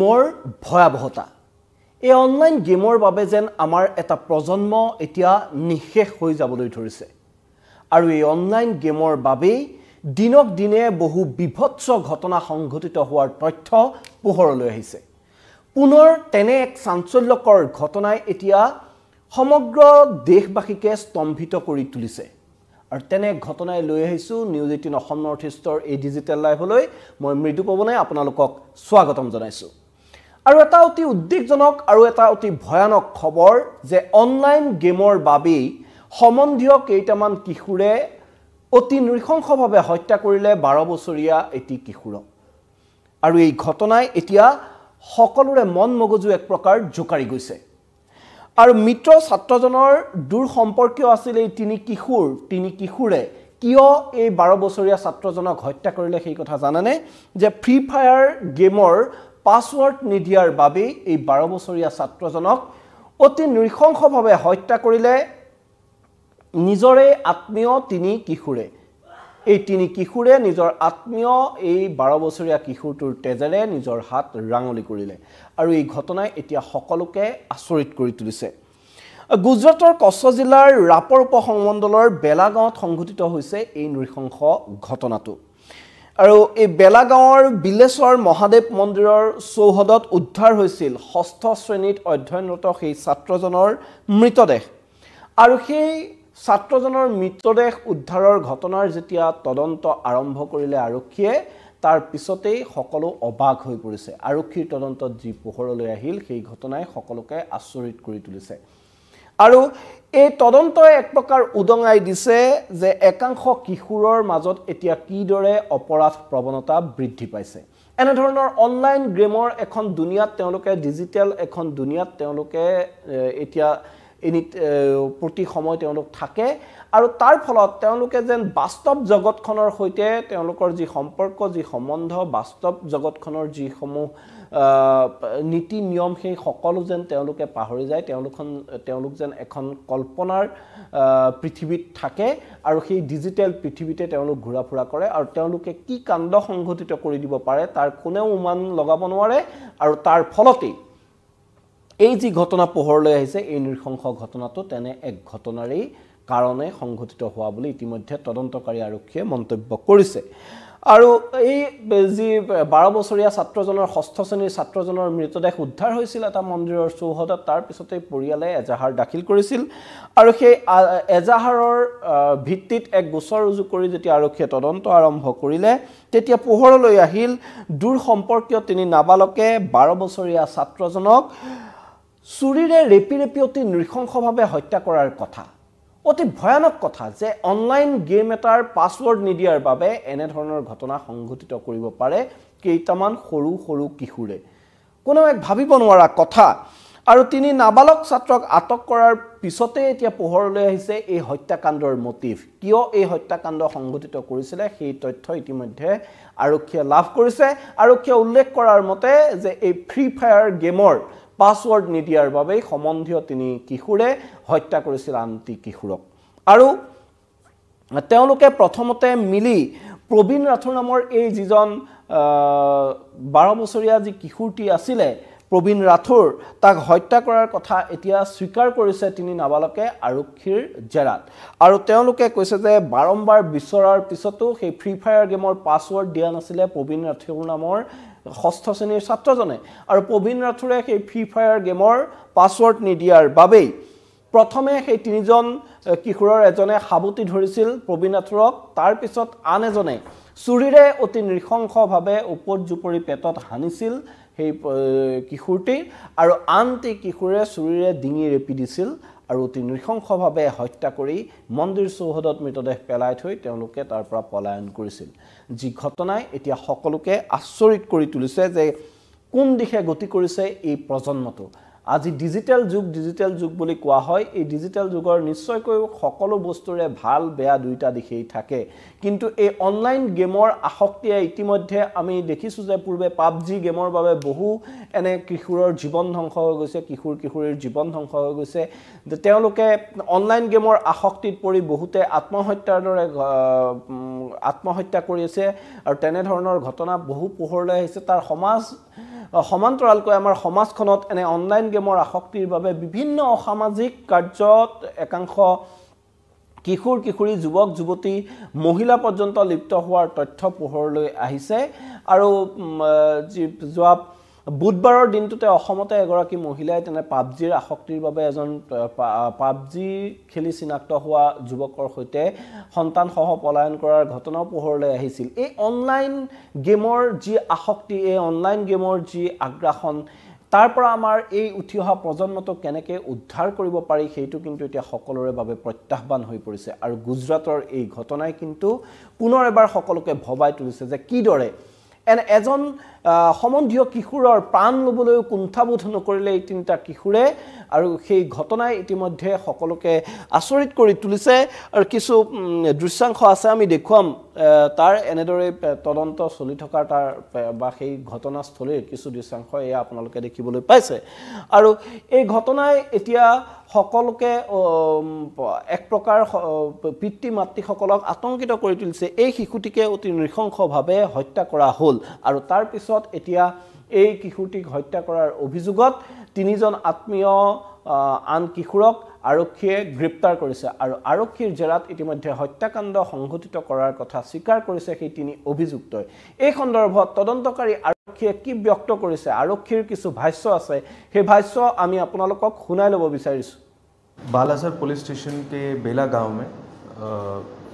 মোৰ ভয়াবহতা এই অনলাইন গেমৰ বাবে যেন আমাৰ এটা প্ৰজন্ম এতিয়া নিশেষ হৈ যাবলৈ ধৰিছে আৰু এই অনলাইন গেমৰ বাবে দিনক দিনে বহু বিভৎস ঘটনা সংঘটিত হোৱাৰ তথ্য পোহৰলৈ আহিছে পুনৰ তেনে এক চাঞ্চল্যকৰ ঘটনাই এতিয়া সমগ্ৰ দেশবাসীকে স্তম্ভিত কৰি তুলিছে আৰু তেনে ঘটনাই লৈ আহিছো নিউজ 18 অসম নৰ্থ ইষ্টৰ এই ডিজিটেল লাইভলৈ মই মৃদু পৱনে আপোনালোকক স্বাগতম জনাইছো আৰু এটা অতি উদ্বেগজনক আৰু এটা অতি ভয়ানক খবৰ যে অনলাইন গেমৰ বাবে সম্বন্ধীয় কেইটামান কিশোৰে অতি নৃশংসভাৱে হত্যা কৰিলে 12 বছৰীয়া এটি কিশোৰক আৰু এই ঘটনাই এতিয়া সকলোৰে মন মগজু এক প্ৰকাৰ জোকাৰি গৈছে আৰু মিত্ৰ ছাত্ৰজনৰ দূৰ সম্পৰ্কীয় আছিল এই তিনি কিশোৰে কিয় এই 12 বছৰীয়া ছাত্ৰজনক হত্যা কৰিলে সেই কথা জানেনে যে ফ্ৰী ফায়াৰ গেমৰ পাছৱৰ্ড নিদিয়াৰ বাবে এই 12 বছৰীয়া ছাত্ৰজনক অতি নৃশংসভাৱে হত্যা কৰিলে নিজৰে আত্মীয় তিনি কিশোৰে এই তিনি কিশোৰে নিজৰ আত্মীয় এই 12 বছৰীয়া কিশোৰটোৰ তেজেৰে নিজৰ হাত ৰাঙলি কৰিলে আৰু এই ঘটনাই এতিয়া সকলোকে আচৰিত কৰি তুলিছে গুজৰাটৰ কচ্ছ জিলাৰ ৰাপৰ উপসংমণ্ডলৰ বেলাগাঁৱত সংঘটিত হৈছে এই নৃশংস ঘটনাটো আৰু এই বেলাগাঁৱৰ বিলেশ্বৰ মহাদেৱ মন্দিৰৰ চৌহদত উদ্ধাৰ হৈছিল 6ষ্ঠ শ্ৰেণীত অধ্যয়নৰত সেই ছাত্ৰজনৰ মৃতদেহ আৰু সেই ছাত্ৰজনৰ মৃতদেহ উদ্ধাৰৰ ঘটনাৰ যেতিয়া তদন্ত আৰম্ভ কৰিলে আৰক্ষীয়ে তাৰ পিছতেই সকলো অবাক হৈ পৰিছে আৰক্ষীৰ তদন্তত যি পোহৰলৈ আহিল সেই ঘটনাই সকলোকে আচৰিত কৰি তুলিছে আৰু এই তদন্তই এক প্ৰকাৰ উদঙাই দিছে যে একাংশ কিশোৰৰ মাজত এতিয়া কিদৰে অপৰাধ প্ৰৱণতা বৃদ্ধি পাইছে এনে ধৰণৰ অনলাইন গেমৰ এখন দুনিয়াত তেওঁলোকে ডিজিটেল এখন দুনিয়াত তেওঁলোকে এতিয়া প্ৰতি সময় তেওঁলোক থাকে আৰু তাৰ ফলত তেওঁলোকে যেন বাস্তৱ জগতখনৰ সৈতে তেওঁলোকৰ যি সম্পৰ্ক যি সম্বন্ধ বাস্তৱ জগতখনৰ যি সমূহ নীতি নিয়ম সেই সকলো যেন তেওঁলোকে পাহৰি যায় তেওঁলোক যেন এখন কল্পনাৰ পৃথিৱীত থাকে আৰু সেই ডিজিটেল পৃথিৱীতে তেওঁলোক ঘূৰা ফুৰা কৰে আৰু তেওঁলোকে কি কাণ্ড সংঘটিত কৰি দিব পাৰে তাৰ কোনেও অনুমান লগাব নোৱাৰে আৰু তাৰ ফলতেই এই যি ঘটনা পোহৰলৈ আহিছে এই নৃশংস ঘটনাটো তেনে এক ঘটনাৰেই কাৰণে সংঘটিত হোৱা বুলি ইতিমধ্যে তদন্তকাৰী আৰক্ষীয়ে মন্তব্য কৰিছে আৰু এই যি 12 বছৰীয়া ছাত্ৰজনৰ 6ষ্ঠ শ্ৰেণীৰ ছাত্ৰজনৰ মৃতদেহ উদ্ধাৰ হৈছিল এটা মন্দিৰৰ চৌহদত তাৰ পিছতে পৰিয়ালে এজাহাৰ দাখিল কৰিছিল আৰু সেই এজাহাৰৰ ভিত্তিত এক গোচৰ ৰুজু কৰি যেতিয়া আৰক্ষীয়ে তদন্ত আৰম্ভ কৰিলে তেতিয়া পোহৰলৈ আহিল দূৰ সম্পৰ্কীয় তিনি নাবালকে 12 বছৰীয়া ছাত্ৰজনক চুৰিৰে ৰেপি অতি নৃশংসভাৱে হত্যা কৰাৰ কথা অতি ভয়ানক কথা যে অনলাইন গেম এটাৰ পাছৱৰ্ড নিদিয়াৰ বাবে এনে ধৰণৰ ঘটনা সংঘটিত কৰিব পাৰে কেইটামান সৰু কিশোৰে কোনো এক ভাবিব নোৱাৰা কথা আৰু তিনি নাবালক ছাত্ৰক আটক কৰাৰ পিছতে এতিয়া পোহৰলৈ আহিছে এই হত্যাকাণ্ডৰ মোটিভ কিয় এই হত্যাকাণ্ড সংঘটিত কৰিছিলে সেই তথ্য ইতিমধ্যে আৰক্ষীয়ে লাভ কৰিছে আৰক্ষীয়ে উল্লেখ কৰাৰ মতে যে এই ফ্ৰী ফায়াৰ গেমৰ পাছৱৰ্ড নিদিয়াৰ বাবে সম্বন্ধীয় তিনি কিশোৰে হত্যা কৰিছিল আনটি কিশোৰক আৰু তেওঁলোকে প্ৰথমতে মিলি প্ৰবীণ ৰাথোৰ নামৰ এই যিজন 12 বছৰীয়া যি কিশোৰটি আছিলে প্ৰবীণ ৰাথোৰ তাক হত্যা কৰাৰ কথা এতিয়া স্বীকাৰ কৰিছে তিনি নাবালকে আৰক্ষীৰ জেৰাত আৰু তেওঁলোকে কৈছে যে বাৰম্বাৰ বিচৰাৰ পিছতো সেই ফ্ৰী ফায়াৰ গেমৰ পাছৱৰ্ড দিয়া নাছিলে প্ৰবীণ ৰাথোৰ নামৰ 6ষ্ঠ শ্ৰেণীৰ ছাত্ৰজনে আৰু প্ৰবীণ ৰাথোৰে সেই ফ্ৰী ফায়াৰ গেমৰ পাছৱৰ্ড নিদিয়াৰ বাবে প্ৰথমে সেই তিনিজন কিশোৰৰ এজনে হাবুতি ধৰিছিল প্ৰবীণ ৰাথোৰক তাৰ পিছত আন এজনে চুৰিৰে অতি নৃশংসভাৱে উপজুপৰি পেটত হানিছিল সেই কিশোৰটি আৰু আনটি কিশোৰে চুৰিৰে ডিঙি ৰেপি দিছিল আৰু অতি নৃশংসভাৱে হত্যা কৰি মন্দিৰ চৌহদত মৃতদেহ পেলাই থৈ তেওঁলোকে তাৰ পৰা পলায়ন কৰিছিল যি ঘটনাই এতিয়া সকলোকে আচৰিত কৰি তুলিছে যে কোন দিশে গতি কৰিছে এই প্ৰজন্মটো আজি ডিজিটেল যুগ বুলি কোৱা হয় এই ডিজিটেল যুগৰ নিশ্চয়কৈ সকলো বস্তুৰে ভাল বেয়া দুইটা দিশেই থাকে কিন্তু এই অনলাইন গেমৰ আসক্তিয়ে ইতিমধ্যে আমি দেখিছো যে পূৰ্বে পাবজি গেমৰ বাবে বহু এনে কিশোৰৰ জীৱন ধ্বংস হৈ গৈছে কিশোৰীৰ জীৱন ধ্বংস হৈ গৈছে যে তেওঁলোকে অনলাইন গেমৰ আসক্তিত পৰি বহুতে আত্মহত্যাৰ দৰে আত্মহত্যা কৰি আছে আৰু তেনে ধৰণৰ ঘটনা বহু পোহৰলৈ আহিছে তাৰ সমাজ সমান্তৰালকৈ আমাৰ সমাজখনত এনে অনলাইন গেমৰ আসক্তিৰ বাবে বিভিন্ন অসামাজিক কাৰ্যত একাংশ কিশোৰ কিশোৰী যুৱক যুৱতী মহিলা পৰ্যন্ত লিপ্ত হোৱাৰ তথ্য পোহৰলৈ আহিছে আৰু যোৱা বুধবাৰৰ দিনটোতে অসমতে এগৰাকী মহিলাই তেনে পাবজিৰ আসক্তিৰ বাবে এজন পাবজি খেলি চিনাক্ত হোৱা যুৱকৰ সৈতে সন্তানসহ পলায়ন কৰাৰ ঘটনাও পোহৰলৈ আহিছিল এই অনলাইন গেমৰ যি আসক্তি এই অনলাইন গেমৰ যি আগ্ৰাসন তাৰ পৰা আমাৰ এই উঠি অহা প্ৰজন্মটো কেনেকৈ উদ্ধাৰ কৰিব পাৰি সেইটো কিন্তু এতিয়া সকলোৰে বাবে প্ৰত্যাহ্বান হৈ পৰিছে আৰু গুজৰাটৰ এই ঘটনাই কিন্তু পুনৰ এবাৰ সকলোকে ভবাই তুলিছে যে কিদৰে এজন সম্বন্ধীয় কিশোৰৰ প্ৰাণ ল'বলৈও কুণ্ঠাবোধ নকৰিলে এই তিনিটা কিশোৰে আৰু সেই ঘটনাই ইতিমধ্যে সকলোকে আচৰিত কৰি তুলিছে আৰু কিছু দৃশ্যাংশ আছে আমি দেখুৱাম তাৰ এনেদৰে তদন্ত চলি থকা তাৰ বা সেই ঘটনাস্থলীৰ কিছু দৃশ্যাংশ এয়া আপোনালোকে দেখিবলৈ পাইছে আৰু এই ঘটনাই এতিয়া সকলোকে এক প্ৰকাৰ পিতৃ মাতৃসকলক আতংকিত কৰি তুলিছে এই শিশুটিকে অতি নৃশংসভাৱে হত্যা কৰা হ'ল আৰু তাৰ পিছত এতিয়া এই কিশোৰটিক হত্যা কৰাৰ অভিযোগত তিনিজন আত্মীয় আন কিশোৰক আৰক্ষীয়ে গ্ৰেপ্তাৰ কৰিছে আৰু আৰক্ষীৰ জেৰাত ইতিমধ্যে হত্যাকাণ্ড সংঘটিত কৰাৰ কথা স্বীকাৰ কৰিছে সেই তিনি অভিযুক্তই এই সন্দৰ্ভত তদন্তকাৰী আৰক্ষীয়ে কি ব্যক্ত কৰিছে আৰক্ষীৰ কিছু ভাষ্য আছে সেই ভাষ্য আমি আপোনালোকক শুনাই ল'ব বিচাৰিছো बालासर पुलिस स्टेशन के बेला गांव में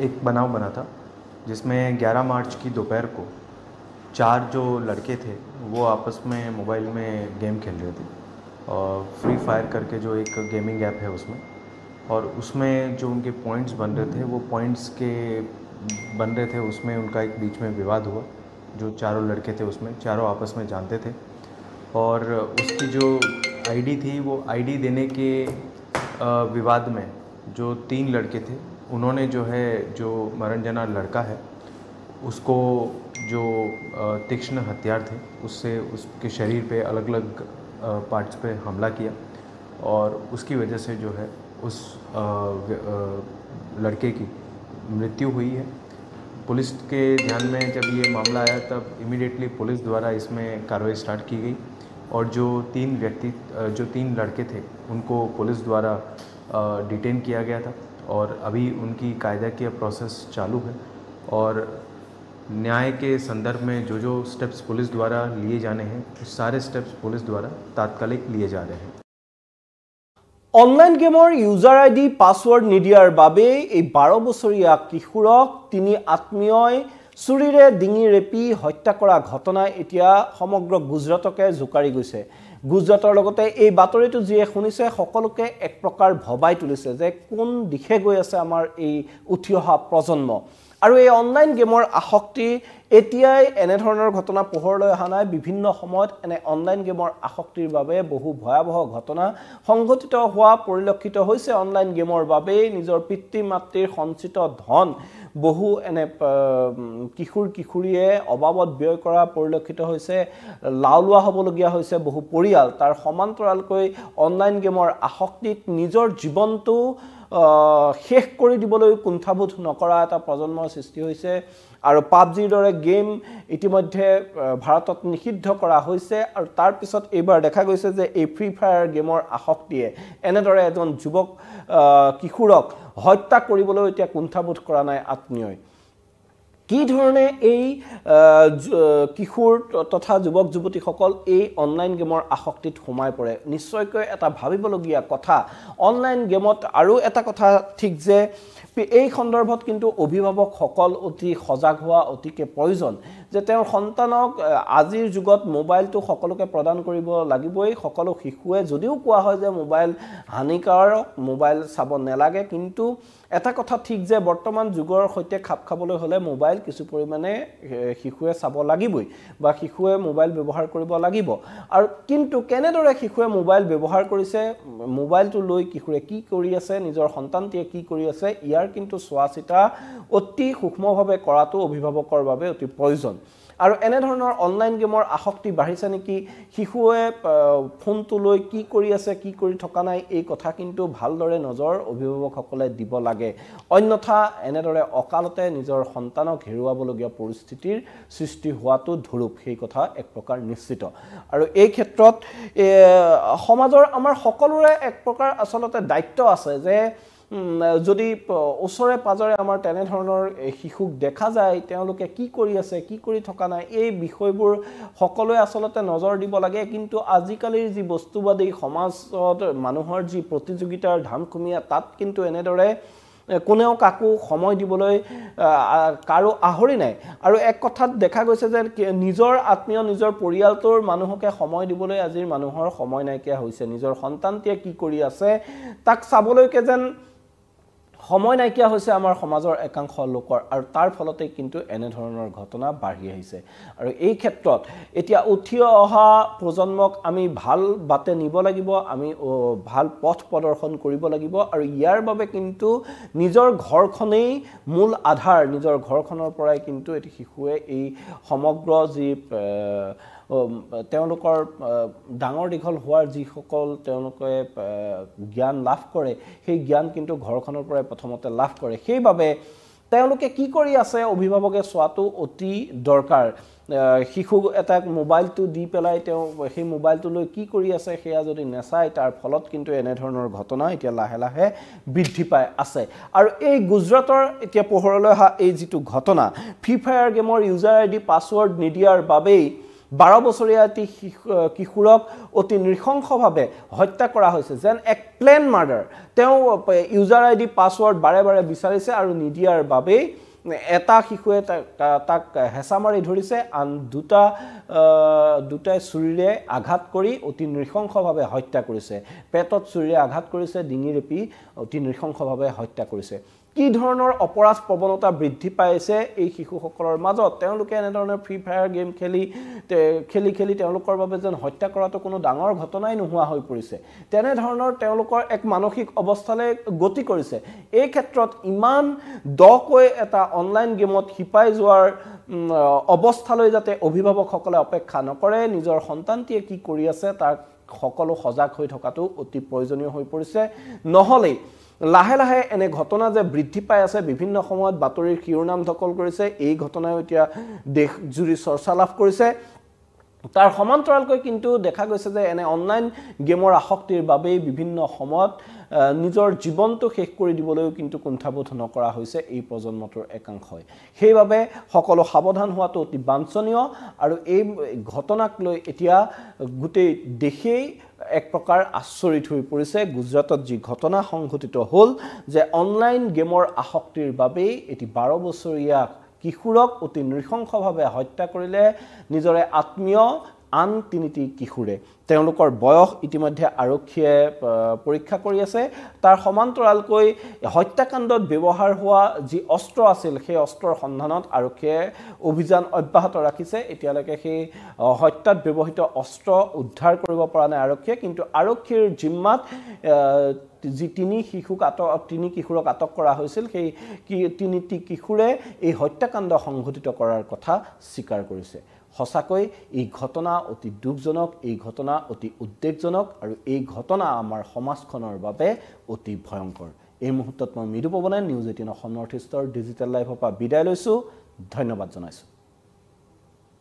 एक बनाव बना था जिसमें 11 मार्च की दोपहर को 4 जो लड़के थे वो आपस में मोबाइल में गेम खेल रहे थे और फ्री फायर करके जो एक गेमिंग ऐप है उसमें और उसमें जो उनके पॉइंट्स बन रहे थे वो पॉइंट्स के बन रहे थे उसमें उनका एक बीच में विवाद हुआ जो चारों लड़के थे उसमें चारों आपस में जानते थे और उसकी जो आईडी थी वो आईडी देने के विवाद में जो 3 लड़के थे उन्होंने जो है जो मरण जना लड़का है उसको जो तीक्ष्ण हथियार थे उससे उसके शरीर पे अलग अलग पार्ट्स पे हमला किया और उसकी वजह से जो है उस लड़के की मृत्यु हुई है पुलिस के ध्यान में जब ये मामला आया तब इमीडिएटली पुलिस द्वारा इसमें कार्रवाई स्टार्ट की गई और जो 3 लड़के थे उनको पुलिस द्वारा डिटेन किया गया था और अभी उनकी कायदा की प्रोसेस चालू है और न्याय के संदर्भ में जो स्टेप्स पुलिस द्वारा लिए जाने हैं उस सारे स्टेप्स पुलिस द्वारा तात्कालिक लिए जा रहे हैं অনলাইন গেমৰ ইউজাৰ আইডি পাছৱৰ্ড নিদিয়াৰ বাবে এই 12 বছৰীয়া কিশোৰক তিনি আত্মীয়ই চুৰিৰে ডিঙি ৰেপি হত্যা কৰা ঘটনাই এতিয়া সমগ্ৰ গুজৰাটকে জোকাৰি গৈছে গুজৰাটৰ লগতে এই বাতৰিটো যিয়ে শুনিছে সকলোকে এক প্ৰকাৰ ভবাই তুলিছে যে কোন দিশে গৈ আছে আমাৰ এই উঠি অহা প্ৰজন্ম আৰু এই অনলাইন গেমৰ আসক্তি এতিয়াই এনে ধৰণৰ ঘটনা পোহৰলৈ অহা নাই বিভিন্ন সময়ত এনে অনলাইন গেমৰ আসক্তিৰ বাবে বহু ভয়াবহ ঘটনা সংঘটিত হোৱা পৰিলক্ষিত হৈছে অনলাইন গেমৰ বাবে নিজৰ পিতৃ মাতৃৰ সঞ্চিত ধন বহু এনে কিশোৰ কিশোৰীয়ে অবাবত ব্যয় কৰা পৰিলক্ষিত হৈছে লাওলোৱা হ'বলগীয়া হৈছে বহু পৰিয়াল তাৰ সমান্তৰালকৈ অনলাইন গেমৰ আসক্তিত নিজৰ জীৱনটো শেষ কৰি দিবলৈ কুণ্ঠাবোধ নকৰা এটা প্ৰজন্মৰ সৃষ্টি হৈছে আৰু পাবজিৰ দৰে গেম ইতিমধ্যে ভাৰতত নিষিদ্ধ কৰা হৈছে আৰু তাৰ পিছত এইবাৰ দেখা গৈছে যে এই ফ্ৰী ফায়াৰ গেমৰ আসক্তিয়ে এনেদৰে এজন যুৱক কিশোৰক হত্যা কৰিবলৈ এতিয়া কুণ্ঠাবোধ কৰা নাই আত্মীয়ই কি ধৰণে এই কিশোৰ তথা যুৱক যুৱতীসকল এই অনলাইন গেমৰ আসক্তিত সোমাই পৰে নিশ্চয়কৈ এটা ভাবিবলগীয়া কথা অনলাইন গেমত আৰু এটা কথা ঠিক যে এই সন্দৰ্ভত কিন্তু অভিভাৱকসকল অতি সজাগ হোৱা অতিকে প্ৰয়োজন যে তেওঁৰ সন্তানক আজিৰ যুগত মোবাইলটো সকলোকে প্ৰদান কৰিব লাগিবই সকলো শিশুৱে যদিও কোৱা হয় যে মোবাইল হানিকাৰক মোবাইল চাব নালাগে কিন্তু এটা কথা ঠিক যে বৰ্তমান যুগৰ সৈতে খাপ খাবলৈ হলে মোবাইল কিছু পৰিমাণে শিশুৱে চাব লাগিবই বা শিশুৱে মোবাইল ব্যৱহাৰ কৰিব লাগিব আৰু কিন্তু কেনেদৰে শিশুৱে মোবাইল ব্যৱহাৰ কৰিছে মোবাইলটো লৈ কিশোৰে কি কৰি আছে নিজৰ সন্তানটিয়ে কি কৰি আছে ইয়াৰ কিন্তু চোৱাচিতা অতি সূক্ষ্মভাৱে কৰাটো অভিভাৱকৰ বাবে অতি প্ৰয়োজন আৰু এনে ধৰণৰ অনলাইন গেমৰ আসক্তি বাঢ়িছে নেকি শিশুৱে ফোনটো লৈ কি কৰি আছে কি কৰি থকা নাই এই কথা কিন্তু ভালদৰে নজৰ অভিভাৱকসকলে দিব লাগে অন্যথা এনেদৰে অকালতে নিজৰ সন্তানক হেৰুৱাবলগীয়া পৰিস্থিতিৰ সৃষ্টি হোৱাটো ধুৰুপ সেই কথা এক প্ৰকাৰ নিশ্চিত আৰু এই ক্ষেত্ৰত সমাজৰ আমাৰ সকলোৰে এক প্ৰকাৰ আসলতে দায়িত্ব আছে যে যদি ওচৰে পাজৰে আমাৰ তেনে ধৰণৰ শিশুক দেখা যায় তেওঁলোকে কি কৰি আছে কি কৰি থকা নাই এই বিষয়বোৰ সকলোৱে আসলতে নজৰ দিব লাগে কিন্তু আজিকালিৰ যি বস্তুবাদী সমাজত মানুহৰ যি প্ৰতিযোগিতাৰ ধামখুমীয়া তাত কিন্তু এনেদৰে কোনেও কাকো সময় দিবলৈ কাৰো আহৰি নাই আৰু এক কথাত দেখা গৈছে যে নিজৰ আত্মীয় নিজৰ পৰিয়ালটোৰ মানুহকে সময় দিবলৈ আজিৰ মানুহৰ সময় নাইকিয়া হৈছে নিজৰ সন্তানটিয়ে কি কৰি আছে তাক চাবলৈকে যেন সময় নাইকিয়া হৈছে আমাৰ সমাজৰ একাংশ লোকৰ আৰু তাৰ ফলতে কিন্তু এনে ধৰণৰ ঘটনা বাঢ়ি আহিছে আৰু এই ক্ষেত্ৰত এতিয়া উঠি অহা প্ৰজন্মক আমি ভাল বাটে নিব লাগিব আমি ভাল পথ প্ৰদৰ্শন কৰিব লাগিব আৰু ইয়াৰ বাবে কিন্তু নিজৰ ঘৰখনেই মূল আধাৰ নিজৰ ঘৰখনৰ পৰাই কিন্তু এটি শিশুৱে এই সমগ্ৰ যি তেওঁলোকৰ ডাঙৰ দীঘল হোৱাৰ যিসকল তেওঁলোকে জ্ঞান লাভ কৰে সেই জ্ঞান কিন্তু ঘৰখনৰ পৰাই প্ৰথমতে লাভ কৰে সেইবাবে তেওঁলোকে কি কৰি আছে অভিভাৱকে চোৱাটো অতি দৰকাৰ শিশু এটাক মোবাইলটো দি পেলাই তেওঁ সেই মোবাইলটো লৈ কি কৰি আছে সেয়া যদি নেচায় তাৰ ফলত কিন্তু এনে ধৰণৰ ঘটনা এতিয়া লাহে লাহে বৃদ্ধি পাই আছে আৰু এই গুজৰাটৰ এতিয়া পোহৰলৈ অহা এই যিটো ঘটনা ফ্ৰী ফায়াৰ গেমৰ ইউজাৰ আইডি পাছৱৰ্ড নিদিয়াৰ বাবেই 12 বছৰীয়া এটি কিশোৰক অতি নৃশংসভাৱে হত্যা কৰা হৈছে যেন এক প্লেন মাৰ্ডাৰ তেওঁ ইউজাৰ আইডি পাছৱৰ্ড বাৰে বাৰে বিচাৰিছে আৰু নিদিয়াৰ বাবেই এটা শিশুৱে তাক হেঁচা মাৰি ধৰিছে আন দুটাই ছুৰীৰে আঘাত কৰি অতি নৃশংসভাৱে হত্যা কৰিছে পেটত ছুৰীৰে আঘাত কৰিছে ডিঙি ৰেপি অতি নৃশংসভাৱে হত্যা কৰিছে কি ধৰণৰ অপৰাধ প্ৰৱণতা বৃদ্ধি পাইছে এই শিশুসকলৰ মাজত তেওঁলোকে এনে ধৰণৰ ফ্ৰী ফায়াৰ গেম খেলি তেওঁলোকৰ বাবে যেন হত্যা কৰাটো কোনো ডাঙৰ ঘটনাই নোহোৱা হৈ পৰিছে তেনে ধৰণৰ তেওঁলোকৰ এক মানসিক অৱস্থালৈ গতি কৰিছে এই ক্ষেত্ৰত ইমান দকৈ এটা অনলাইন গেমত হিপাই যোৱাৰ অৱস্থালৈ যাতে অভিভাৱকসকলে অপেক্ষা নকৰে নিজৰ সন্তানটিয়ে কি কৰি আছে তাৰ সকলো সজাগ হৈ থকাটো অতি প্ৰয়োজনীয় হৈ পৰিছে নহলে লাহে লাহে এনে ঘটনা যে বৃদ্ধি পাই আছে বিভিন্ন সময়ত বাতৰিৰ শিৰোনাম দখল কৰিছে এই ঘটনাই এতিয়া দেশ জুৰি চৰ্চা লাভ কৰিছে তাৰ সমান্তৰালকৈ কিন্তু দেখা গৈছে যে এনে অনলাইন গেমৰ আসক্তিৰ বাবে বিভিন্ন সময়ত নিজৰ জীৱনটো শেষ কৰি দিবলৈও কিন্তু কুণ্ঠাবোধ নকৰা হৈছে এই প্ৰজন্মটোৰ একাংশই সেইবাবে সকলো সাৱধান হোৱাটো অতি বাঞ্ছনীয় আৰু এই ঘটনাক লৈ এতিয়া গোটেই দেশেই এক প্ৰকাৰ আচৰিত হৈ পৰিছে গুজৰাটত যি ঘটনা সংঘটিত হ'ল যে অনলাইন গেমৰ আসক্তিৰ বাবে এটি 12 বছৰীয়া কিশোৰক অতি নৃশংসভাৱে হত্যা কৰিলে নিজৰে আত্মীয় আন তিনিটি কিশোৰে তেওঁলোকৰ বয়স ইতিমধ্যে আৰক্ষীয়ে পৰীক্ষা কৰি আছে তাৰ সমান্তৰালকৈ হত্যাকাণ্ডত ব্যৱহাৰ হোৱা যি অস্ত্ৰ আছিল সেই অস্ত্ৰৰ সন্ধানত আৰক্ষীয়ে অভিযান অব্যাহত ৰাখিছে এতিয়ালৈকে সেই হত্যাত ব্যৱহৃত অস্ত্ৰ উদ্ধাৰ কৰিব পৰা নাই আৰক্ষীয়ে কিন্তু আৰক্ষীৰ জিম্মাত যি তিনি কিশোৰক আটক কৰা হৈছিল সেই তিনিটি কিশোৰে এই হত্যাকাণ্ড সংঘটিত কৰাৰ কথা স্বীকাৰ কৰিছে সঁচাকৈ এই ঘটনা অতি দুখজনক এই ঘটনা অতি উদ্বেগজনক আৰু এই ঘটনা আমাৰ সমাজখনৰ বাবে অতি ভয়ংকৰ এই মুহূৰ্তত মই মৃদু পৱনে নিউজ 18 অসম নৰ্থ ইষ্টৰ ডিজিটেল লাইভৰ পৰা বিদায় লৈছো ধন্যবাদ জনাইছো